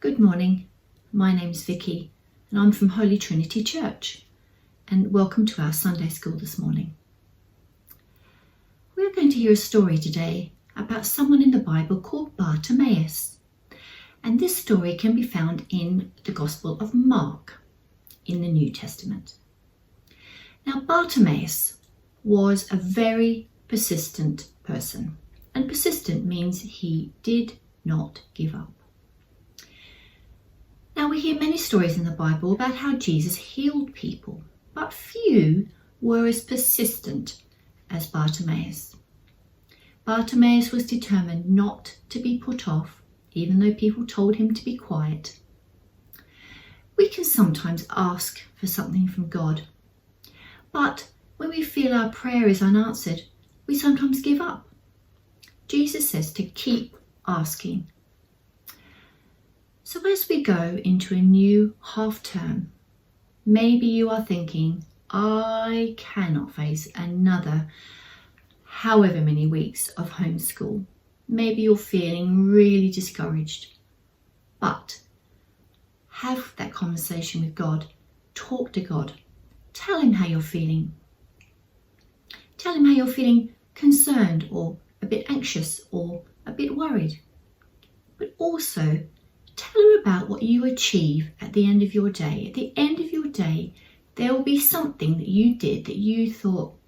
Good morning, my name's Vicki and I'm from Holy Trinity Church, and welcome to our Sunday school this morning. We're going to hear a story today about someone in the Bible called Bartimaeus, and this story can be found in the Gospel of Mark in the New Testament. Now, Bartimaeus was a very persistent person, and persistent means he did not give up. Now, we hear many stories in the Bible about how Jesus healed people, but few were as persistent as Bartimaeus. Bartimaeus was determined not to be put off, even though people told him to be quiet. We can sometimes ask for something from God, but when we feel our prayer is unanswered, we sometimes give up. Jesus says to keep asking. So as we go into a new half term, maybe you are thinking, I cannot face another however many weeks of homeschool. Maybe you're feeling really discouraged, but have that conversation with God. Talk to God. Tell him how you're feeling. Tell him how you're feeling concerned or a bit anxious or a bit worried. But also tell him about what you achieve at the end of your day. At the end of your day, there will be something that you did that you thought,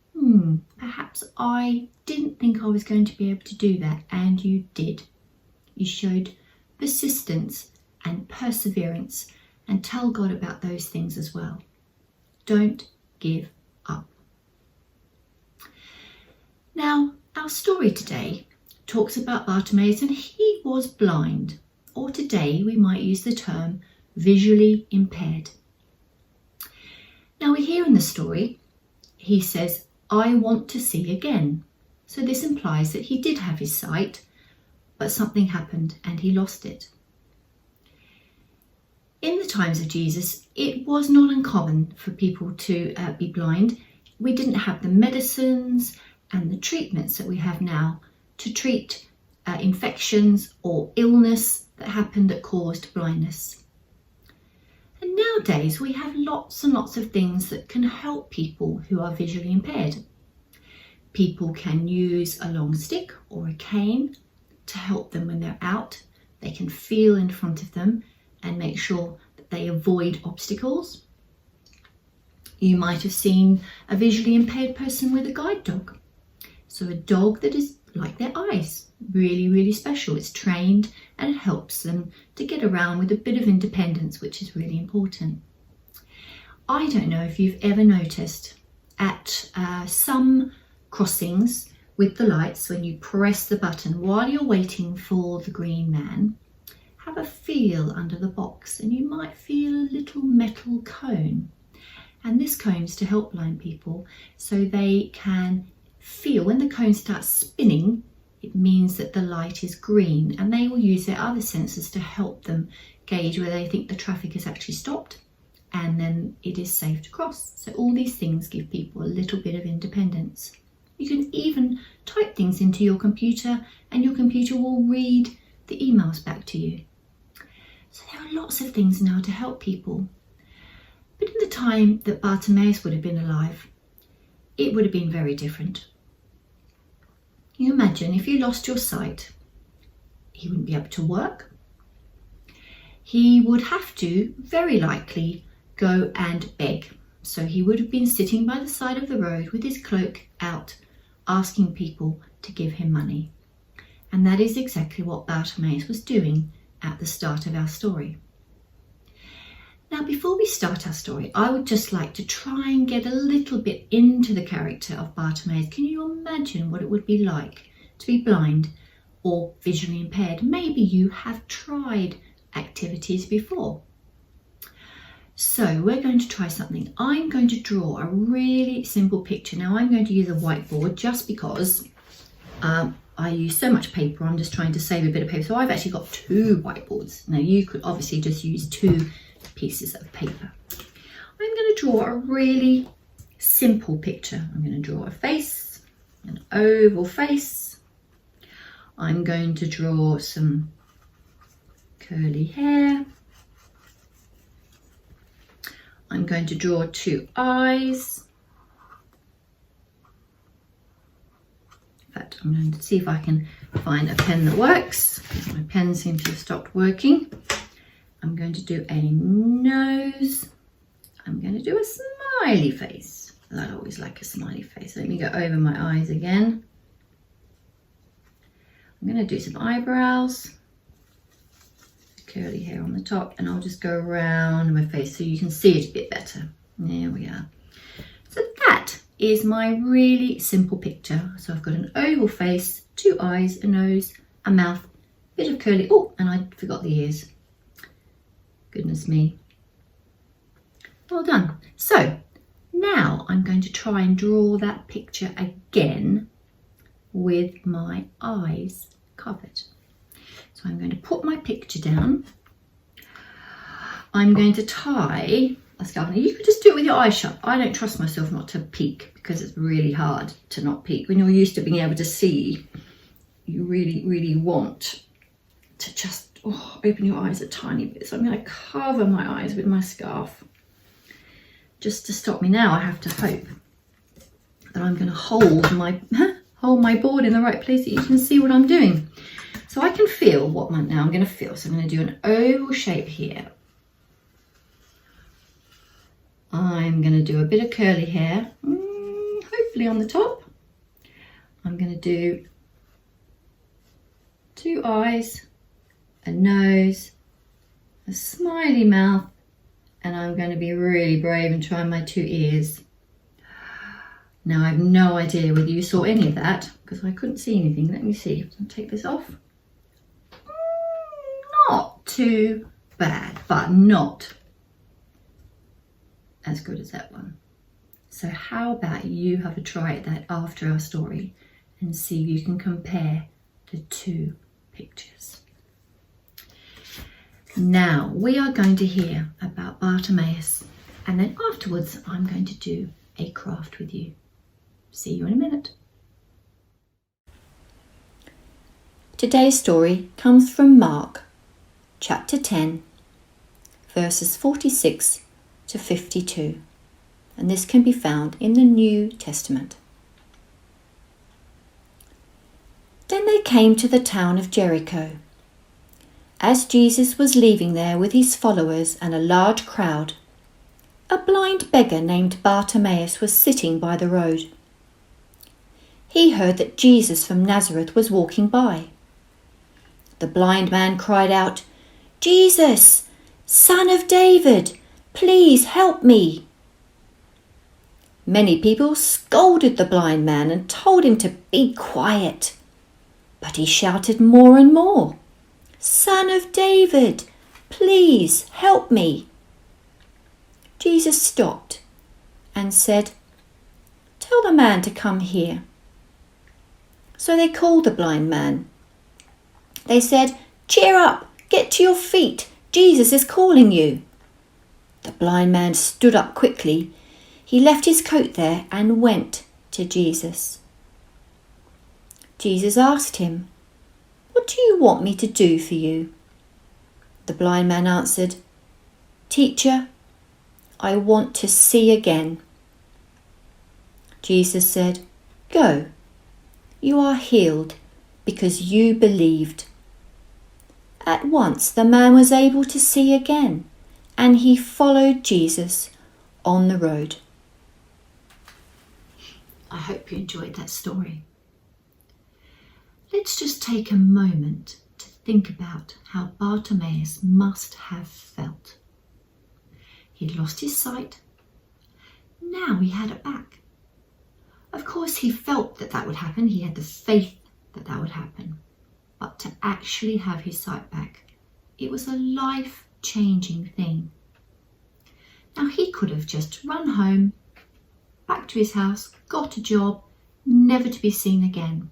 perhaps I didn't think I was going to be able to do that, and you did. You showed persistence and perseverance, and tell God about those things as well. Don't give up. Now, our story today talks about Bartimaeus, and he was blind, or today we might use the term visually impaired. Now, we hear in the story, he says, I want to see again. So this implies that he did have his sight, but something happened and he lost it. In the times of Jesus, it was not uncommon for people to be blind. We didn't have the medicines and the treatments that we have now to treat infections or illness that happened that caused blindness. And nowadays we have lots and lots of things that can help people who are visually impaired. People can use a long stick or a cane to help them when they're out. They can feel in front of them and make sure that they avoid obstacles. You might have seen a visually impaired person with a guide dog. So a dog that is like their eyes, really, really special. It's trained and it helps them to get around with a bit of independence, which is really important. I don't know if you've ever noticed at some crossings with the lights, when you press the button while you're waiting for the green man, have a feel under the box and you might feel a little metal cone. And this cone's to help blind people so they can feel when the cone starts spinning, it means that the light is green, and they will use their other senses to help them gauge where they think the traffic has actually stopped, and then it is safe to cross. So all these things give people a little bit of independence. You can even type things into your computer and your computer will read the emails back to you. So there are lots of things now to help people. But in the time that Bartimaeus would have been alive, it would have been very different. You imagine if you lost your sight, he wouldn't be able to work. He would have to, very likely, go and beg. So he would have been sitting by the side of the road with his cloak out, asking people to give him money. And that is exactly what Bartimaeus was doing at the start of our story. Now, before we start our story, I would just like to try and get a little bit into the character of Bartimaeus. Can you imagine what it would be like to be blind or visually impaired? Maybe you have tried activities before. So we're going to try something. I'm going to draw a really simple picture. Now, I'm going to use a whiteboard just because I use so much paper. I'm just trying to save a bit of paper. So I've actually got two whiteboards. Now, you could obviously just use two pieces of paper. I'm going to draw a really simple picture. I'm going to draw a face, an oval face. I'm going to draw some curly hair. I'm going to draw 2 eyes. In fact, I'm going to see if I can find a pen that works. My pen seems to have stopped working. I'm going to do a nose. I'm going to do a smiley face. I always like a smiley face. Let me go over my eyes again. I'm going to do some eyebrows, curly hair on the top, and I'll just go around my face so you can see it a bit better. There we are. So that is my really simple picture. So I've got an oval face, 2 eyes, a nose, a mouth, a bit of curly, oh, and I forgot the ears. Goodness me. Well done. So now I'm going to try and draw that picture again with my eyes covered. So I'm going to put my picture down. I'm going to tie a scarf. You could just do it with your eyes shut. I don't trust myself not to peek because it's really hard to not peek. When you're used to being able to see, you really, really want to just open your eyes a tiny bit. So I'm going to cover my eyes with my scarf. Just to stop me now, I have to hope that I'm going to hold my board in the right place that you can see what I'm doing. So I can feel what I'm going to feel. So I'm going to do an oval shape here. I'm going to do a bit of curly hair, hopefully on the top. I'm going to do 2 eyes, a nose, a smiley mouth, and I'm going to be really brave and try my 2 ears. Now I have no idea whether you saw any of that because I couldn't see anything. Let me see. I'll take this off. Not too bad, but not as good as that one. So how about you have a try at that after our story and see if you can compare the 2 pictures. Now we are going to hear about Bartimaeus, and then afterwards I'm going to do a craft with you. See you in a minute. Today's story comes from Mark chapter 10 verses 46 to 52, and this can be found in the New Testament. Then they came to the town of Jericho. As Jesus was leaving there with his followers and a large crowd, a blind beggar named Bartimaeus was sitting by the road. He heard that Jesus from Nazareth was walking by. The blind man cried out, "Jesus, Son of David, please help me." Many people scolded the blind man and told him to be quiet, but he shouted more and more, "Son of David, please help me." Jesus stopped and said, "Tell the man to come here." So they called the blind man. They said, "Cheer up, get to your feet, Jesus is calling you." The blind man stood up quickly. He left his coat there and went to Jesus. Jesus asked him, "What do you want me to do for you?" The blind man answered, "Teacher, I want to see again." Jesus said, "Go, you are healed because you believed." At once the man was able to see again, and he followed Jesus on the road. I hope you enjoyed that story. Let's just take a moment to think about how Bartimaeus must have felt. He'd lost his sight. Now he had it back. Of course, he felt that that would happen. He had the faith that that would happen. But to actually have his sight back, it was a life-changing thing. Now, he could have just run home, back to his house, got a job, never to be seen again.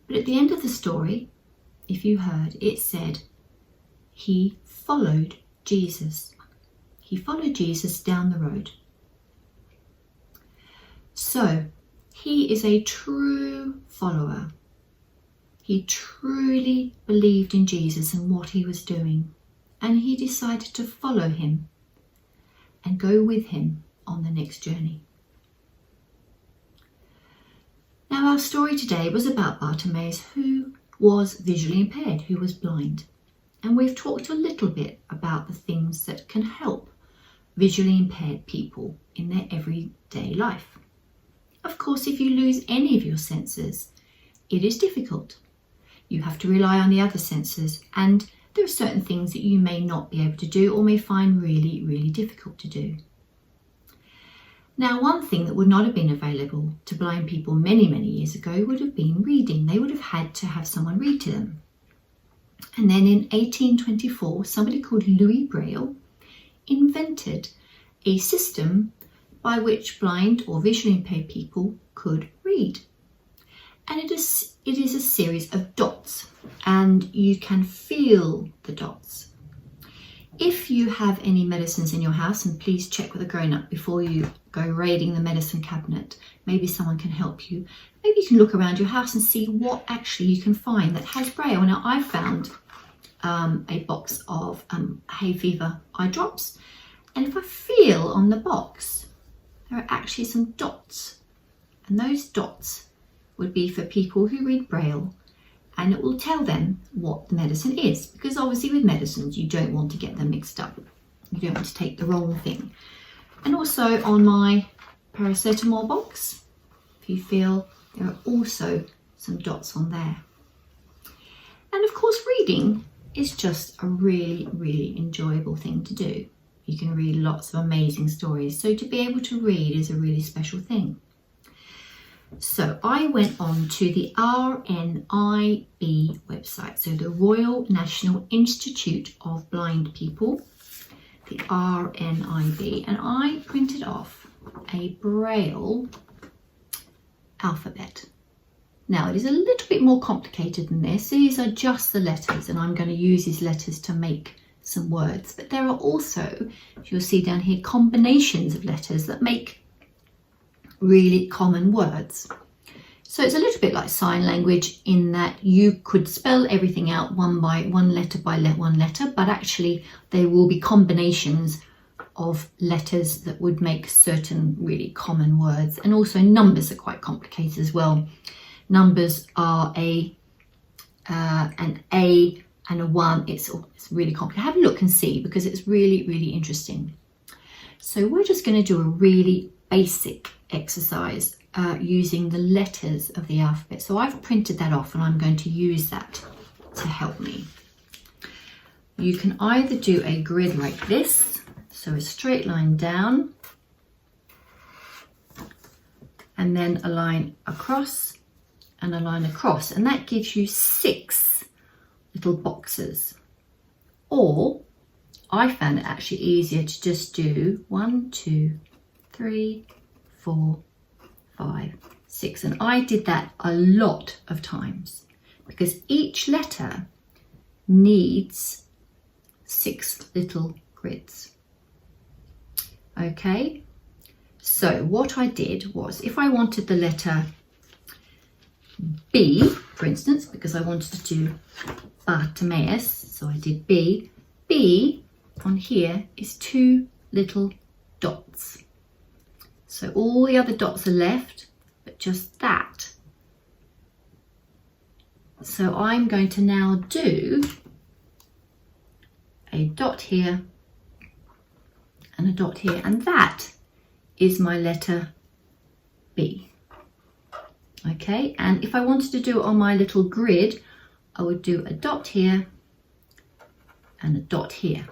But at the end of the story, if you heard, it said he followed Jesus. He followed Jesus down the road. So he is a true follower. He truly believed in Jesus and what he was doing, and he decided to follow him and go with him on the next journey. Now, our story today was about Bartimaeus, who was visually impaired, who was blind. And we've talked a little bit about the things that can help visually impaired people in their everyday life. Of course, if you lose any of your senses, it is difficult. You have to rely on the other senses, and there are certain things that you may not be able to do or may find really, really difficult to do. Now, one thing that would not have been available to blind people many, many years ago would have been reading. They would have had to have someone read to them. And then in 1824, somebody called Louis Braille invented a system by which blind or visually impaired people could read. And it is a series of dots, and you can feel the dots. If you have any medicines in your house, and please check with a grown-up before you go raiding the medicine cabinet, maybe someone can help you. Maybe you can look around your house and see what actually you can find that has Braille. Now, I found a box of hay fever eye drops, and if I feel on the box, there are actually some dots, and those dots would be for people who read Braille, and it will tell them what the medicine is, because obviously with medicines you don't want to get them mixed up. You don't want to take the wrong thing. And also on my paracetamol box, if you feel, there are also some dots on there. And of course, reading is just a really, really enjoyable thing to do. You can read lots of amazing stories, so to be able to read is a really special thing. So I went on to the RNIB website, so the Royal National Institute of Blind People, the RNIB, and I printed off a Braille alphabet. Now, it is a little bit more complicated than this. These are just the letters, and I'm going to use these letters to make some words. But there are also, as you'll see down here, combinations of letters that make really common words. So it's a little bit like sign language in that you could spell everything out one letter by one letter, but actually there will be combinations of letters that would make certain really common words. And also numbers are quite complicated as well. Numbers are an A and a 1. It's really complicated. Have a look and see, because it's really, really interesting. So we're just going to do a really basic exercise using the letters of the alphabet. So I've printed that off and I'm going to use that to help me. You can either do a grid like this, so a straight line down, and then a line across and a line across, and that gives you 6 little boxes. Or I found it actually easier to just do 1, 2, 3, 4, 5, 6, and I did that a lot of times because each letter needs 6 little grids. Okay, so what I did was, if I wanted the letter B, for instance, because I wanted to do Bartimaeus, so I did B. B on here is 2 little dots. So all the other dots are left, but just that. So I'm going to now do a dot here and a dot here, and that is my letter B. Okay, and if I wanted to do it on my little grid, I would do a dot here and a dot here,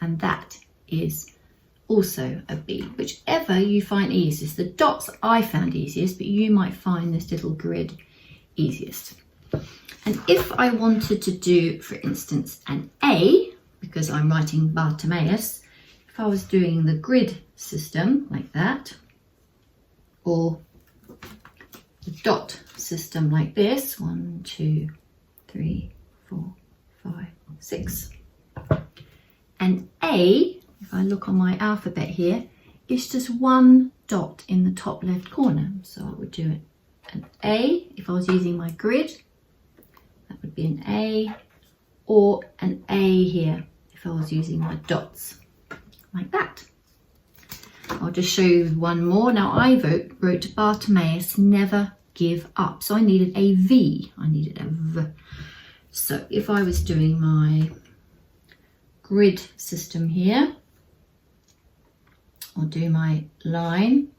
and that is also a B, whichever you find easiest. The dots I found easiest, but you might find this little grid easiest. And if I wanted to do, for instance, an A, because I'm writing Bartimaeus, if I was doing the grid system like that, or the dot system like this, 1, 2, 3, 4, 5, 6. And A, if I look on my alphabet here, it's just 1 dot in the top left corner. So I would do it an A if I was using my grid, would be an A, or an A here if I was using my dots, like that. I'll just show you one more. Now I wrote Bartimaeus, never give up. So I needed a V. I needed a V. So if I was doing my grid system here, I'll do my line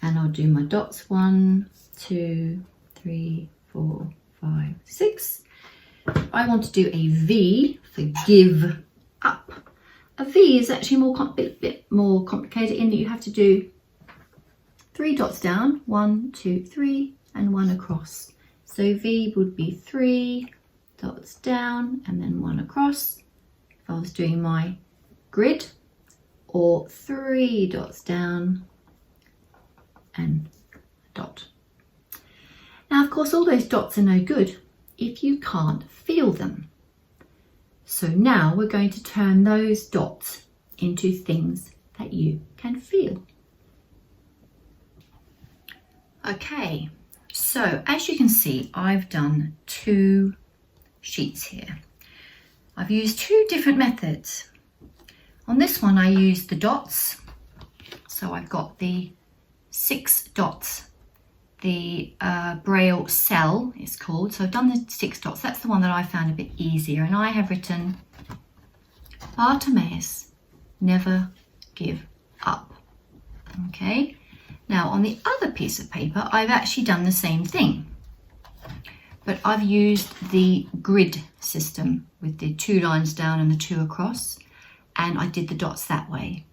and I'll do my dots 1, 2, 3, 4, 5, 6. I want to do a V for give up. A V is actually a bit more complicated in that you have to do 3 dots down, 1, 2, 3, and 1 across. So V would be 3 dots down and then 1 across if I was doing my grid, or 3 dots down and a dot. Now, of course, all those dots are no good if you can't feel them. So now we're going to turn those dots into things that you can feel. Okay, so as you can see, I've done 2 sheets here. I've used 2 different methods. On this one, I used the dots. So I've got the 6 dots. The Braille cell is called. So I've done the 6 dots. That's the one that I found a bit easier. And I have written Bartimaeus, never give up. Okay. Now on the other piece of paper, I've actually done the same thing. But I've used the grid system with the 2 lines down and the 2 across. And I did the dots that way.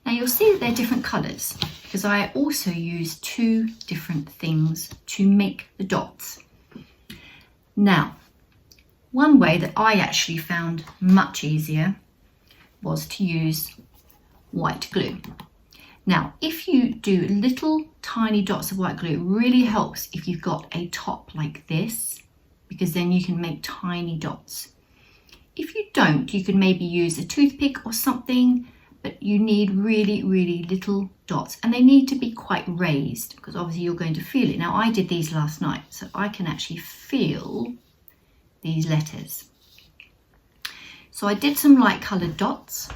Now you'll see that they're different colours because I also used 2 different things to make the dots. Now, one way that I actually found much easier was to use white glue. Now, if you do little tiny dots of white glue, it really helps if you've got a top like this, because then you can make tiny dots. If you don't, you could maybe use a toothpick or something, but you need really, really little dots, and they need to be quite raised because obviously you're going to feel it. Now I did these last night, so I can actually feel these letters. So I did some light coloured dots,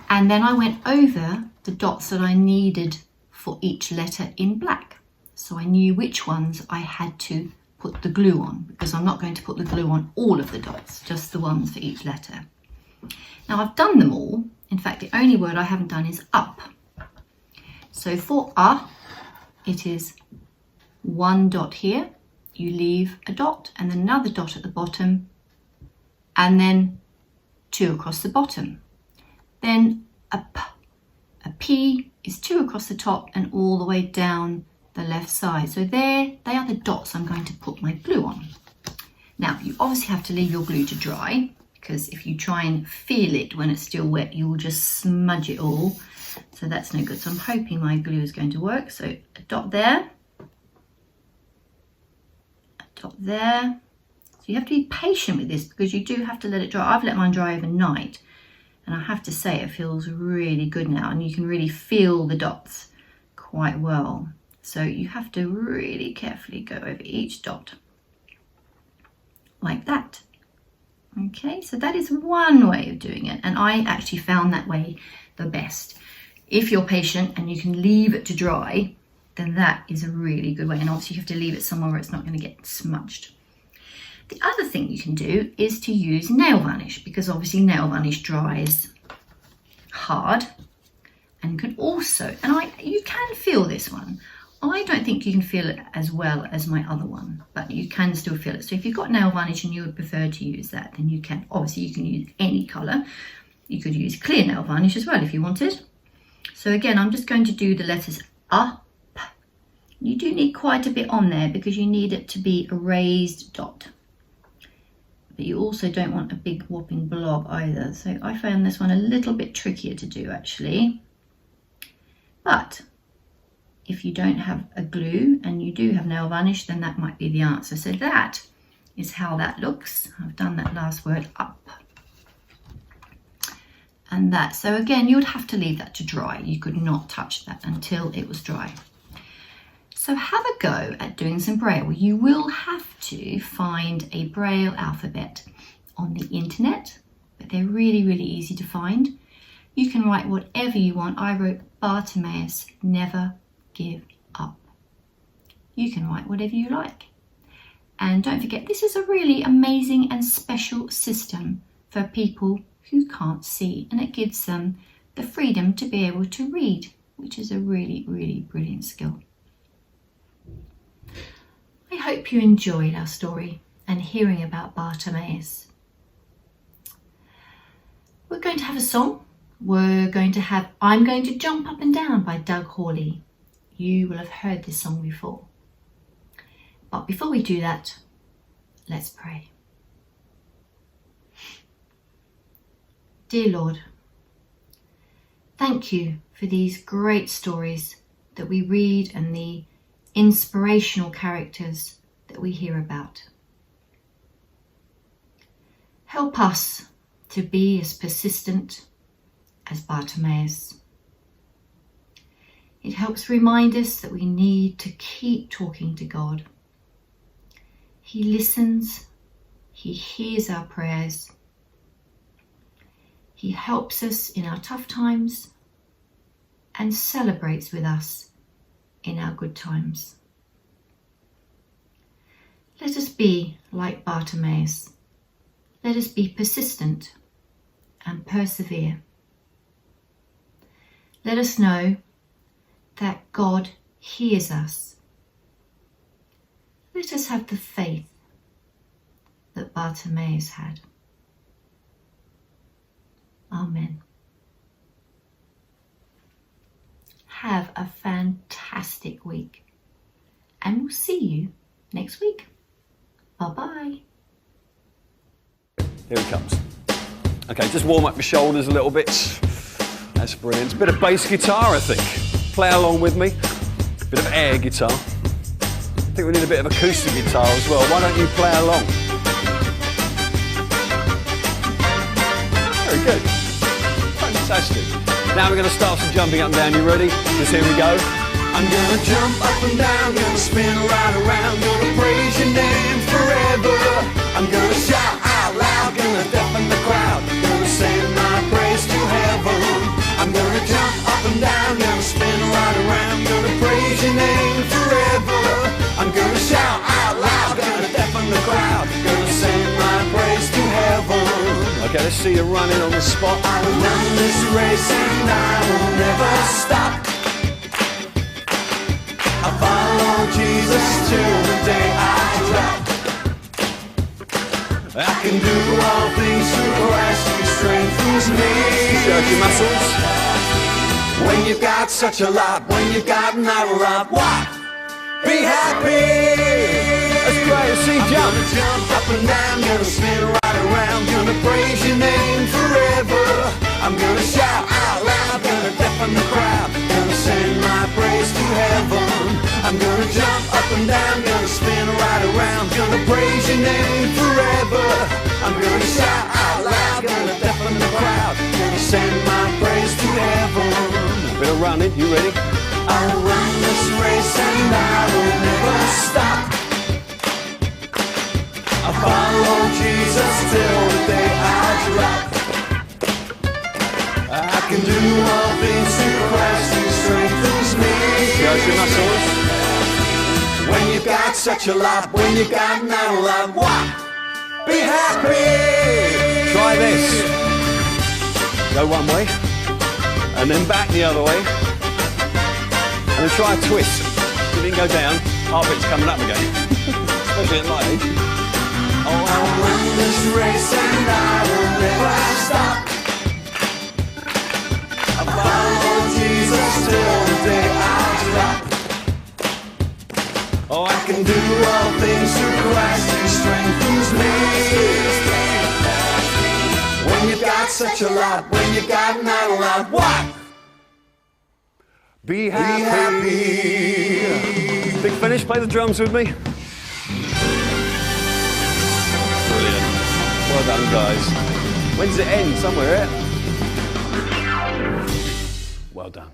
and then I went over the dots that I needed for each letter in black. So I knew which ones I had to put the glue on, because I'm not going to put the glue on all of the dots, just the ones for each letter. Now I've done them all. In fact, the only word I haven't done is up. So for it is 1 dot here, you leave a dot and then another dot at the bottom, and then 2 across the bottom. Then a P is 2 across the top and all the way down the left side. So they are the dots I'm going to put my glue on. Now you obviously have to leave your glue to dry, because if you try and feel it when it's still wet, you will just smudge it all. So that's no good. So I'm hoping my glue is going to work. So a dot there, a dot there. So you have to be patient with this because you do have to let it dry. I've let mine dry overnight, and I have to say it feels really good now, and you can really feel the dots quite well. So you have to really carefully go over each dot like that. Okay, so that is one way of doing it, and I actually found that way the best. If you're patient and you can leave it to dry, then that is a really good way, and obviously you have to leave it somewhere where it's not going to get smudged. The other thing you can do is to use nail varnish, because obviously nail varnish dries hard, and you can also, you can feel this one. I don't think you can feel it as well as my other one, but you can still feel it. So if you've got nail varnish and you would prefer to use that, then you can. Obviously you can use any colour. You could use clear nail varnish as well if you wanted. So again, I'm just going to do the letters up. You do need quite a bit on there because you need it to be a raised dot. But you also don't want a big whopping blob either. So I found this one a little bit trickier to do actually. But if you don't have a glue and you do have nail varnish, then that might be the answer. So that is how that looks. I've done that last word up. And that, so again, you would have to leave that to dry. You could not touch that until it was dry. So have a go at doing some Braille. You will have to find a Braille alphabet on the internet, but they're really, really easy to find. You can write whatever you want. I wrote Bartimaeus, never give up. You can write whatever you like. And don't forget, this is a really amazing and special system for people who can't see, and it gives them the freedom to be able to read, which is a really, really brilliant skill. I hope you enjoyed our story and hearing about Bartimaeus. We're going to have a song. We're going to have I'm Going to Jump Up and Down by Doug Hawley. You will have heard this song before. But before we do that, let's pray. Dear Lord, thank you for these great stories that we read and the inspirational characters that we hear about. Help us to be as persistent as Bartimaeus. It helps remind us that we need to keep talking to God. He listens, He hears our prayers, He helps us in our tough times and celebrates with us in our good times. Let us be like Bartimaeus. Let us be persistent and persevere. Let us know that God hears us. Let us have the faith that Bartimaeus had. Amen. Have a fantastic week, and we'll see you next week. Bye-bye. Here he comes. Okay, just warm up your shoulders a little bit. That's brilliant. It's a bit of bass guitar, I think. Play along with me. Bit of air guitar. I think we need a bit of acoustic guitar as well. Why don't you play along? Very good. Fantastic. Now we're going to start some jumping up and down. You ready? Just here we go. I'm gonna jump up and down, gonna spin right around, gonna praise your name forever. I'm gonna shout out loud, gonna deafen the crowd, gonna send my praise to heaven. I'm gonna jump up and down, gonna spin right around, gonna praise your name forever. I'm gonna shout out loud, gonna deafen the crowd, gonna send my praise to heaven. Okay, let's see you running on the spot. I will run this race and I will never stop. I follow Jesus till the day I drop. I can do all things through Christ who strengthens me. Stretch your muscles. When you've got such a lot, when you've got not a lot, what? Be happy. That's great. Let's see you jump. Gonna jump up and down, gonna spin right around, gonna praise your name forever. I'm gonna shout out loud, gonna deafen the crowd, gonna send my praise to heaven. I'm gonna jump up and down, gonna spin right around, gonna praise your name forever. I'm gonna shout out loud, gonna deafen the crowd, gonna send my praise to heaven. Bit of running. You ready? I'll run this race and I will never stop. I follow Jesus till the day I drop. I can do all things through Christ who strengthens me. Stretch your muscles. When you've got such a lot, when you've got not a lot, what? Be happy. Try this. Go one way, and then back the other way. And then try a twist. If you didn't go down, half it's coming up again. Especially at my age. Oh, I'll run this race and I will never stop. I follow Jesus till the day I drop. Oh, I can do all things through Christ who strengthens me. When you've got such a lot, when you've got not a lot, what? Be happy. Big finish. Play the drums with me. Brilliant. Well done, guys. When does it end? Somewhere, eh? Well done.